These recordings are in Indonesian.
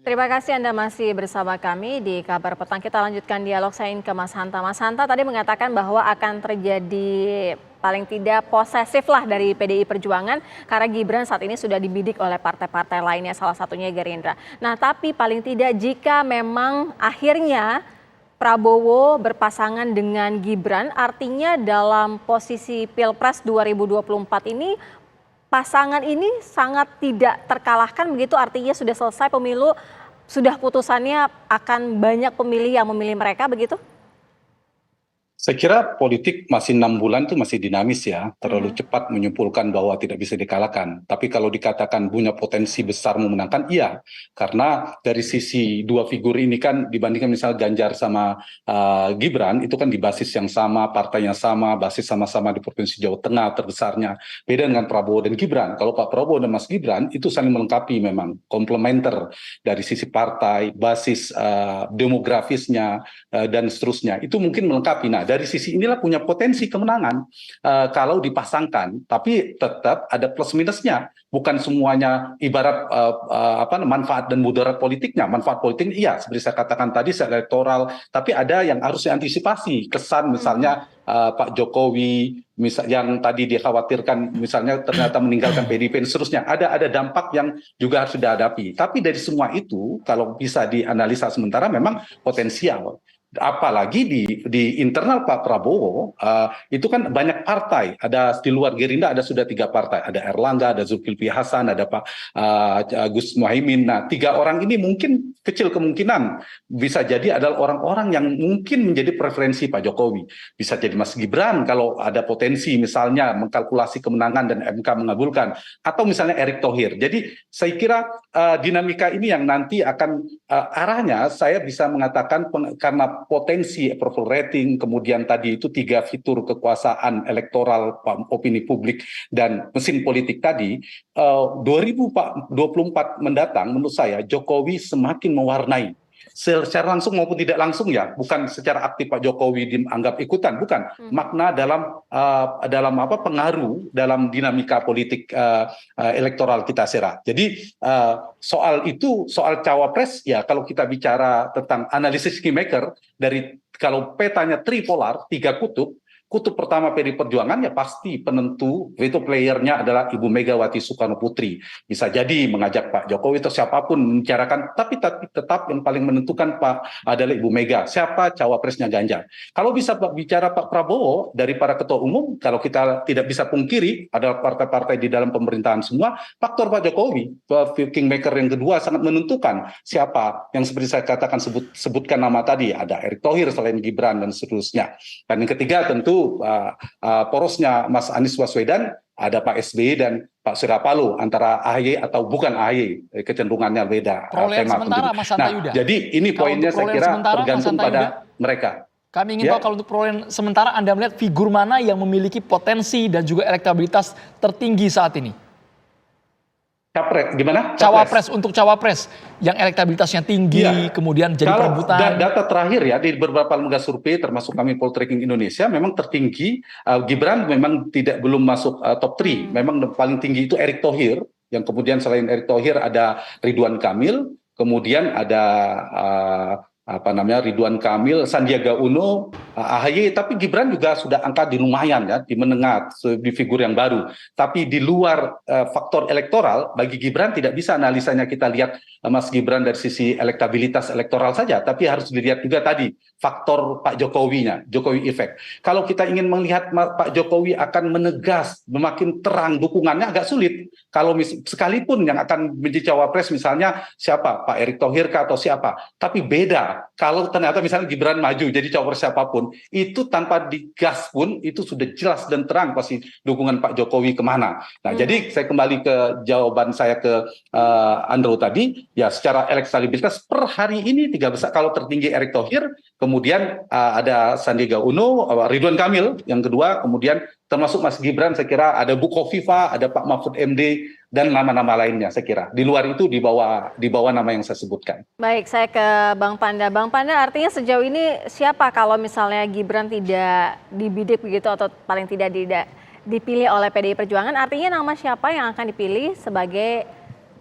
Terima kasih Anda masih bersama kami di Kabar Petang. Kita lanjutkan dialog, saya ingin ke Mas Hanta. Mas Hanta tadi mengatakan bahwa akan terjadi paling tidak posesif lah dari PDI Perjuangan karena Gibran saat ini sudah dibidik oleh partai-partai lainnya, salah satunya Gerindra. Nah, tapi paling tidak jika memang akhirnya Prabowo berpasangan dengan Gibran, artinya dalam posisi Pilpres 2024 ini pasangan ini sangat tidak terkalahkan, begitu artinya sudah selesai pemilu, sudah putusannya akan banyak pemilih yang memilih mereka begitu? Saya kira politik masih 6 bulan itu masih dinamis ya, terlalu cepat menyimpulkan bahwa tidak bisa dikalahkan. Tapi kalau dikatakan punya potensi besar memenangkan, iya. Karena dari sisi dua figur ini kan dibandingkan misal Ganjar sama Gibran, itu kan di basis yang sama, partainya sama, basis sama-sama di Provinsi Jawa Tengah terbesarnya. Beda dengan Prabowo dan Gibran. Kalau Pak Prabowo dan Mas Gibran itu saling melengkapi memang, komplementer dari sisi partai, basis demografisnya, dan seterusnya. Itu mungkin melengkapi. Nah, dari sisi inilah punya potensi kemenangan kalau dipasangkan, tapi tetap ada plus minusnya. Bukan semuanya ibarat manfaat dan mudarat politiknya. Manfaat politiknya iya, seperti saya katakan tadi, elektoral, tapi ada yang harus diantisipasi. Kesan misalnya Pak Jokowi yang tadi dikhawatirkan misalnya ternyata meninggalkan PDIP dan seterusnya. Ada dampak yang juga harus dihadapi. Tapi dari semua itu kalau bisa dianalisa sementara memang potensial. Apalagi di internal Pak Prabowo itu kan banyak partai, ada di luar Gerindra ada sudah 3 partai, ada Erlangga, ada Zulkifli Hasan, ada Pak Gus Muhaimin. Nah, 3 orang ini mungkin kecil kemungkinan bisa jadi adalah orang-orang yang mungkin menjadi preferensi Pak Jokowi. Bisa jadi Mas Gibran kalau ada potensi misalnya mengkalkulasi kemenangan dan MK mengabulkan, atau misalnya Erick Thohir. Jadi saya kira dinamika ini yang nanti akan arahnya saya bisa mengatakan karena potensi approval rating, kemudian tadi itu 3 fitur kekuasaan elektoral, opini publik, dan mesin politik tadi, 2024 mendatang menurut saya Jokowi semakin mewarnai secara langsung maupun tidak langsung ya, bukan secara aktif Pak Jokowi dianggap ikutan, bukan, makna dalam pengaruh dalam dinamika politik elektoral kita serah. Jadi soal cawapres ya, kalau kita bicara tentang analisis kingmaker dari kalau petanya tripolar, 3 kutub pertama PDI Perjuangan ya pasti penentu veto playernya adalah Ibu Megawati Soekarno Putri. Bisa jadi mengajak Pak Jokowi atau siapapun membicarakan, tapi tetap yang paling menentukan adalah Ibu Mega. Siapa cawapresnya Ganjar? Kalau bisa bicara Pak Prabowo dari para ketua umum, kalau kita tidak bisa pungkiri adalah partai-partai di dalam pemerintahan semua, faktor Pak Jokowi, kingmaker yang kedua sangat menentukan siapa yang seperti saya katakan sebutkan nama tadi, ada Erick Thohir selain Gibran dan seterusnya. Dan yang ketiga tentu porosnya Mas Anies Baswedan, ada Pak SBY dan Pak Surya Paloh, antara AHY atau bukan AHY, kecenderungannya beda. Perolehan sementara Mas Hanta Yuda. Jadi ini poinnya saya kira tergantung pada mereka. Kami ingin tahu kalau untuk perolehan sementara Anda melihat figur mana yang memiliki potensi dan juga elektabilitas tertinggi saat ini? Gimana? Cawapres, untuk cawapres yang elektabilitasnya tinggi, kemudian jadi perebutan. Data terakhir ya di beberapa lembaga survei termasuk kami Poltreking Indonesia memang tertinggi, Gibran memang belum masuk top 3, memang paling tinggi itu Erick Thohir, yang kemudian selain Erick Thohir ada Ridwan Kamil, kemudian ada Ridwan Kamil, Sandiaga Uno, AHY, tapi Gibran juga sudah angka di lumayan ya, di menengah, di figur yang baru. Tapi di luar faktor elektoral, bagi Gibran tidak bisa analisanya kita lihat Mas Gibran dari sisi elektabilitas elektoral saja, tapi harus dilihat juga tadi faktor Pak Jokowinya, Jokowi effect. Kalau kita ingin melihat Pak Jokowi akan menegas, semakin terang dukungannya agak sulit. Kalau sekalipun yang akan menjadi cawapres misalnya siapa, Pak Erick Thohir atau siapa, tapi beda. Kalau ternyata misalnya Gibran maju jadi cawapres siapapun, itu tanpa digas pun itu sudah jelas dan terang pasti dukungan Pak Jokowi kemana. Nah, jadi saya kembali ke jawaban saya ke Andrew tadi, ya secara elektabilitas per hari ini 3 besar. Kalau tertinggi Erick Thohir, kemudian ada Sandiaga Uno, Ridwan Kamil yang kedua, kemudian termasuk Mas Gibran saya kira ada Bu Kofifa, ada Pak Mahfud MD, dan nama-nama lainnya saya kira. Di luar itu di bawah nama yang saya sebutkan. Baik, saya ke Bang Panda. Bang Panda, artinya sejauh ini siapa kalau misalnya Gibran tidak dibidik begitu atau paling tidak dipilih oleh PDI Perjuangan, artinya nama siapa yang akan dipilih sebagai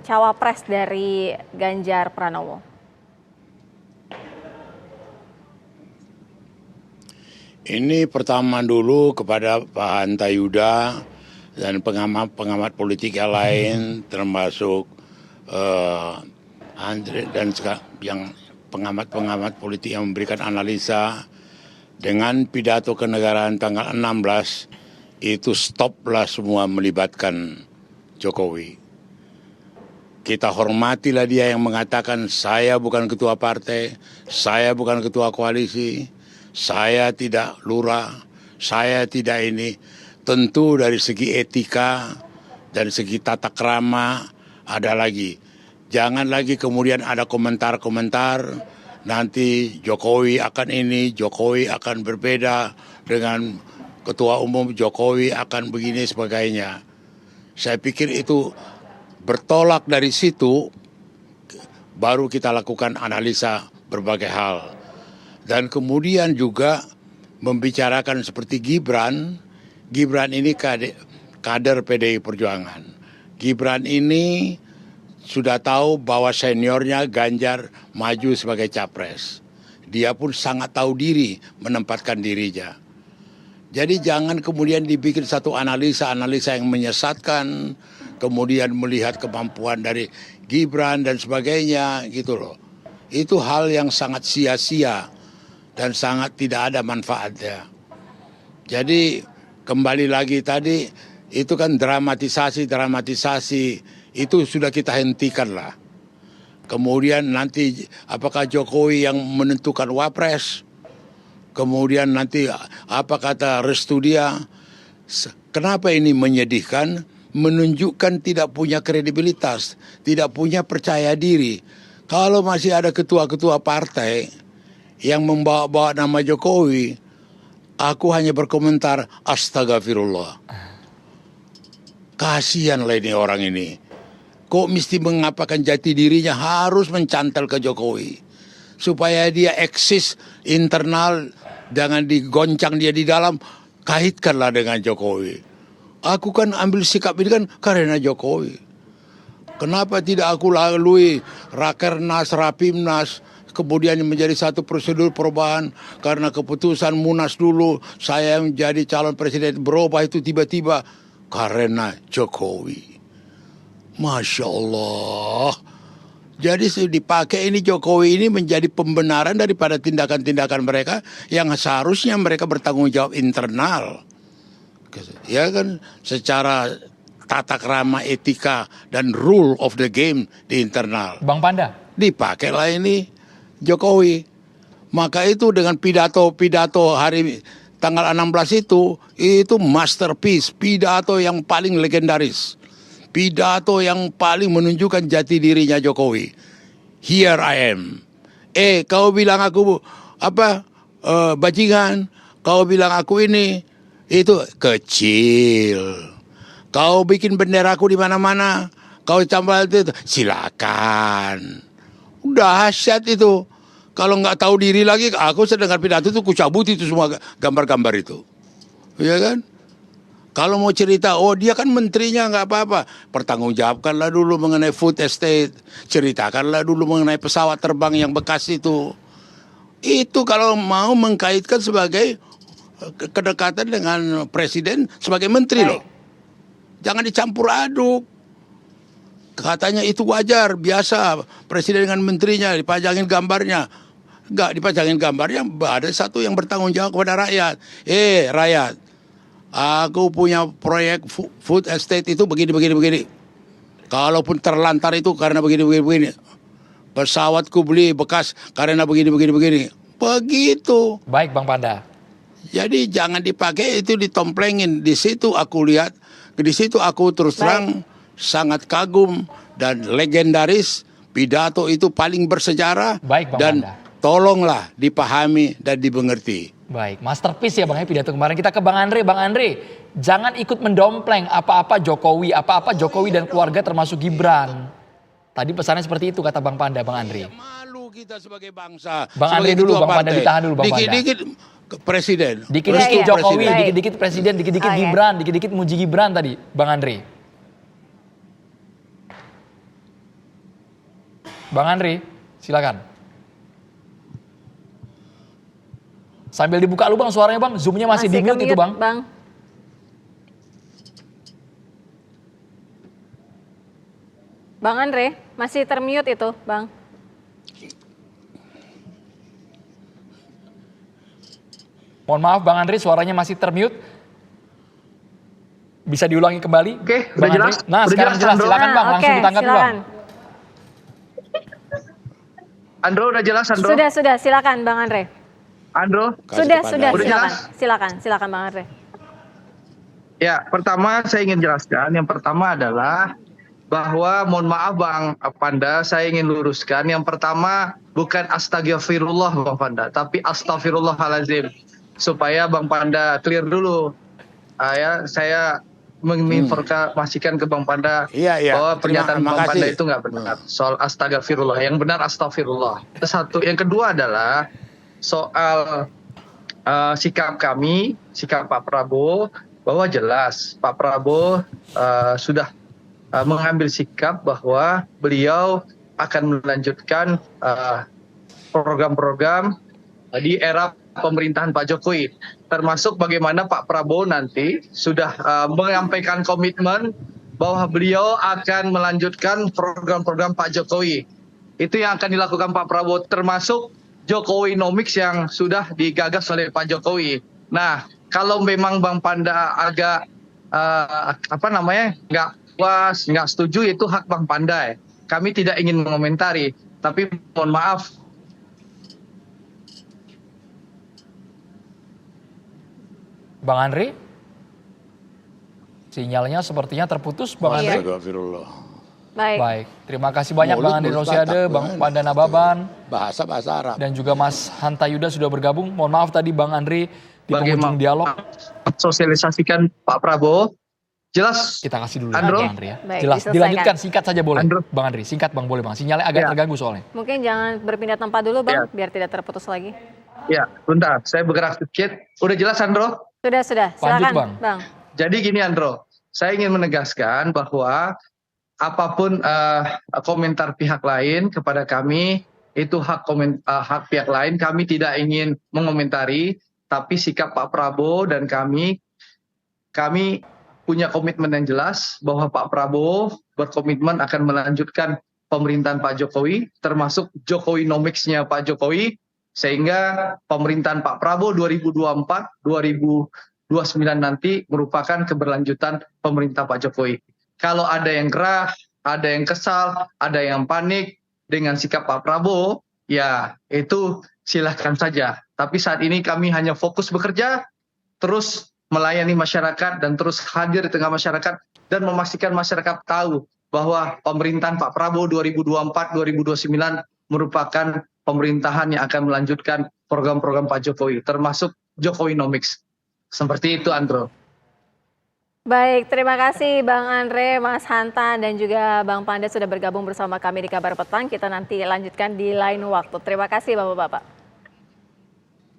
cawapres dari Ganjar Pranowo? Ini pertama dulu kepada Pak Hanta Yuda dan pengamat-pengamat politik yang lain, termasuk Andre dan yang pengamat-pengamat politik yang memberikan analisa dengan pidato kenegaraan tanggal 16 itu stoplah semua melibatkan Jokowi. Kita hormatilah dia yang mengatakan saya bukan ketua partai, saya bukan ketua koalisi, saya tidak lurah, saya tidak ini. Tentu dari segi etika dan segi tata krama ada lagi. Jangan lagi kemudian ada komentar-komentar nanti Jokowi akan ini, Jokowi akan berbeda dengan ketua umum, Jokowi akan begini sebagainya. Saya pikir itu bertolak dari situ baru kita lakukan analisa berbagai hal. Dan kemudian juga membicarakan seperti Gibran. Gibran ini kader PDI Perjuangan. Gibran ini sudah tahu bahwa seniornya Ganjar maju sebagai capres. Dia pun sangat tahu diri menempatkan dirinya. Jadi jangan kemudian dibikin satu analisa-analisa yang menyesatkan, kemudian melihat kemampuan dari Gibran dan sebagainya gitu loh. Itu hal yang sangat sia-sia dan sangat tidak ada manfaatnya. Jadi kembali lagi tadi itu kan dramatisasi itu sudah kita hentikan lah. Kemudian nanti apakah Jokowi yang menentukan wapres? Kemudian nanti apa kata restu dia? Kenapa ini menyedihkan? Menunjukkan tidak punya kredibilitas, tidak punya percaya diri. Kalau masih ada ketua-ketua partai yang membawa-bawa nama Jokowi, aku hanya berkomentar astagfirullah. Kasihanlah ini orang ini. Kok mesti mengapakan jati dirinya harus mencantel ke Jokowi. Supaya dia eksis internal, jangan digoncang dia di dalam, kaitkanlah dengan Jokowi. Aku kan ambil sikap ini kan karena Jokowi. Kenapa tidak aku lalui Rakernas, Rapimnas, kemudian menjadi satu prosedur perubahan karena keputusan Munas dulu saya menjadi calon presiden berubah itu tiba-tiba karena Jokowi. Masya Allah. Jadi dipakai ini Jokowi ini menjadi pembenaran daripada tindakan-tindakan mereka yang seharusnya mereka bertanggung jawab internal. Ya kan secara tata krama etika dan rule of the game di internal. Bang Panda. Dipakailah ini Jokowi. Maka itu dengan pidato hari tanggal 16 itu masterpiece, pidato yang paling legendaris. Pidato yang paling menunjukkan jati dirinya Jokowi. Here I am. Kau bilang aku bajingan, kau bilang aku ini, itu kecil. Kau bikin benderaku di mana-mana, kau campur itu, silakan. Udah dahsyat itu. Kalau nggak tahu diri lagi, aku sedengar pidato itu kucabut itu semua gambar-gambar itu, ya kan? Kalau mau cerita, oh dia kan menterinya nggak apa-apa, pertanggungjawabkanlah dulu mengenai food estate, ceritakanlah dulu mengenai pesawat terbang yang bekas itu. Itu kalau mau mengkaitkan sebagai kedekatan dengan presiden sebagai menteri loh. Jangan dicampur aduk. Katanya itu wajar, biasa presiden dengan menterinya dipajangin gambarnya. Enggak dipajangin gambarnya, ada satu yang bertanggung jawab kepada rakyat. Rakyat, aku punya proyek food estate itu begini. Kalaupun terlantar itu karena begini. Pesawatku beli bekas karena begini. Begitu. Baik Bang Panda. Jadi jangan dipakai itu ditomplengin. Di situ aku lihat, di situ aku terus terang sangat kagum dan legendaris. Pidato itu paling bersejarah. Baik Bang dan Panda. Tolonglah dipahami dan dimengerti. Baik, masterpiece ya Bang ya pidato kemarin. Kita ke Bang Andre. Bang Andre, jangan ikut mendompleng apa-apa Jokowi dan keluarga termasuk Gibran. Tadi pesannya seperti itu kata Bang Panda, Bang Andre. Malu kita sebagai bangsa. Bang Andre dulu, Bang Panda ditahan dulu Bang Panda. Dikit-dikit presiden. Dikit-dikit Jokowi, presiden. dikit-dikit presiden, dikit-dikit Gibran, dikit-dikit muji Gibran tadi, Bang Andre. Bang Andri, silakan. Sambil dibuka lu Bang suaranya Bang, zoomnya masih di mute itu Bang. Bang Andre, masih termute itu Bang. Mohon maaf Bang Andri, suaranya masih termute. Bisa diulangi kembali? Oke, Bang udah jelas? Andri? Nah, Udah sekarang jelas, jelas. Sandro? Silakan Bang, langsung Oke, ditanggapi Bang. silakan. Andro udah jelas, Andro? Sudah, silakan Bang Andre. Andro? Sudah, Udah silakan. jelas? Silakan Bang Andre. Ya, pertama saya ingin jelaskan. Yang pertama adalah bahwa mohon maaf Bang Panda, saya ingin luruskan. Yang pertama bukan astagfirullah Bang Panda, tapi astagfirullahaladzim. Supaya Bang Panda clear dulu. Saya menginformasikan ke Bang Panda bahwa pernyataan Bang Panda itu nggak benar. Soal astagfirullah, yang benar astagfirullah. Itu satu. Yang kedua adalah soal sikap kami, sikap Pak Prabowo, bahwa jelas Pak Prabowo sudah mengambil sikap bahwa beliau akan melanjutkan program-program di era pemerintahan Pak Jokowi, termasuk bagaimana Pak Prabowo nanti sudah menyampaikan komitmen bahwa beliau akan melanjutkan program-program Pak Jokowi. Itu yang akan dilakukan Pak Prabowo, termasuk Jokowinomics yang sudah digagas oleh Pak Jokowi. Nah, kalau memang Bang Panda agak nggak puas, nggak setuju, itu hak Bang Panda. Kami tidak ingin mengomentari, tapi mohon maaf. Bang Andri? Sinyalnya sepertinya terputus Bang Andri. Baik, terima kasih banyak Bang Andri Rosiade, Bang Panda Nababan. Bahasa Arab. Dan juga Mas Hanta Yuda sudah bergabung. Mohon maaf tadi Bang Andri di penghujung dialog. Sosialisasikan Pak Prabowo. Jelas. Kita kasih dulu Andro. Bang Andri ya. Baik, Jelas, dilanjutkan singkat saja boleh. Andro. Bang Andri, singkat Bang boleh Bang. Sinyalnya agak terganggu soalnya. Mungkin jangan berpindah tempat dulu Bang, biar tidak terputus lagi. Ya, bentar. Saya bergerak sedikit. Udah jelas, Andro? Sudah. Lanjut, Silakan Bang. Jadi gini, Andro. Saya ingin menegaskan bahwa apapun komentar pihak lain kepada kami, itu hak pihak lain. Kami tidak ingin mengomentari, tapi sikap Pak Prabowo dan kami punya komitmen yang jelas bahwa Pak Prabowo berkomitmen akan melanjutkan pemerintahan Pak Jokowi, termasuk Jokowinomics-nya Pak Jokowi, sehingga pemerintahan Pak Prabowo 2024-2029 nanti merupakan keberlanjutan pemerintah Pak Jokowi. Kalau ada yang gerah, ada yang kesal, ada yang panik dengan sikap Pak Prabowo, ya itu silahkan saja. Tapi saat ini kami hanya fokus bekerja, terus melayani masyarakat dan terus hadir di tengah masyarakat dan memastikan masyarakat tahu bahwa pemerintahan Pak Prabowo 2024-2029 merupakan pemerintahan yang akan melanjutkan program-program Pak Jokowi, termasuk Jokowinomics. Seperti itu, Andro. Baik, terima kasih Bang Andre, Mas Hanta, dan juga Bang Panda sudah bergabung bersama kami di Kabar Petang. Kita nanti lanjutkan di lain waktu. Terima kasih Bapak-Bapak.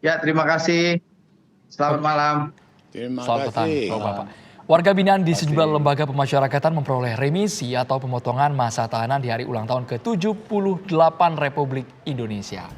Ya, terima kasih. Selamat malam. Selamat petang, Bapak-Bapak. Warga binaan di sejumlah lembaga pemasyarakatan memperoleh remisi atau pemotongan masa tahanan di hari ulang tahun ke-78 Republik Indonesia.